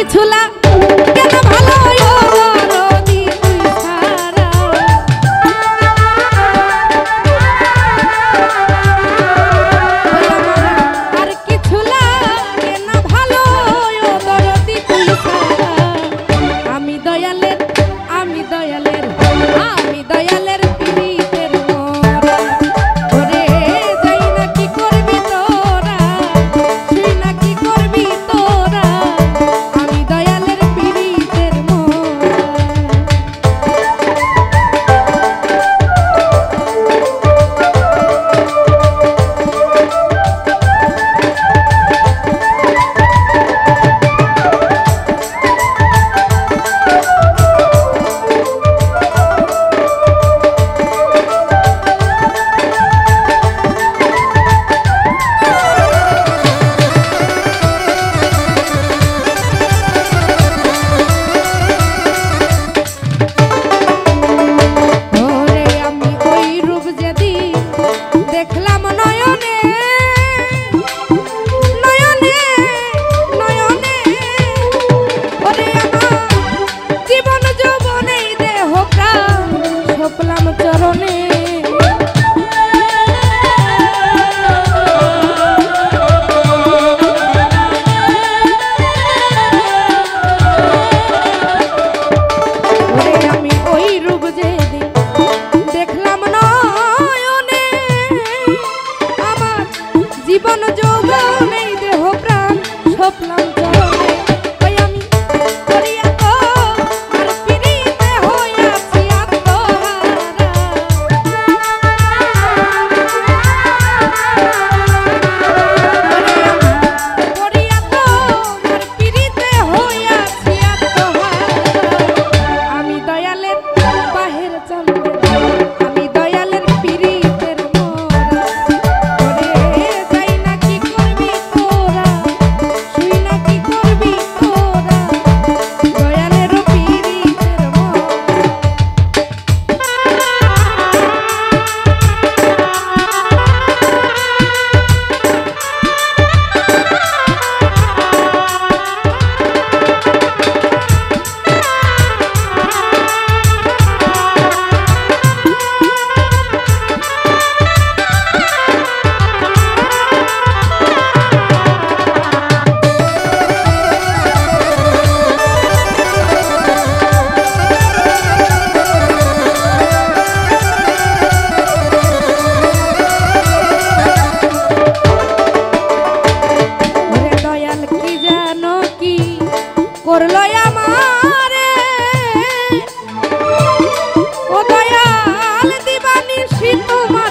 কিছু লা কেন ভালো দরদি তুই ছাড়া আর কিছু লাগে না ভালো দরদি তুই ছাড়া আমি দয়ালের আমি দয়ালের আমি দয়ালের পীড়িতের মরা ওরে যাই না কি করবি তোরা তুই না কি করবি তোরা আমি দয়ালের পীড়িতের মরা দেখলাম নয়নে নয়নে নয়নে ওরে আমার জীবন যৌবনে দেহ প্রাণ সপলাম চরণে ওরে আমি ওই রূপ যেদিন দেখলাম নয়নে জীবন যৌবনে দেহ প্রাণ সপলাম চরণে ওই আমি করিয়া তো আর পিরিতে হইয়াছি আত্মহারা করিয়া তো আর পিরিতে হইয়াছি আত্মহারা আমি দয়ালের বাহের চন্দ্র আমি দয়ালের পীড়িতের মরা ওরে যাই না কি করবি তোরা শুই না কি করবি তোরা দয়ালের পীড়িতের মরা করলো আমারে ও দয়াল দিবানিশি তোমার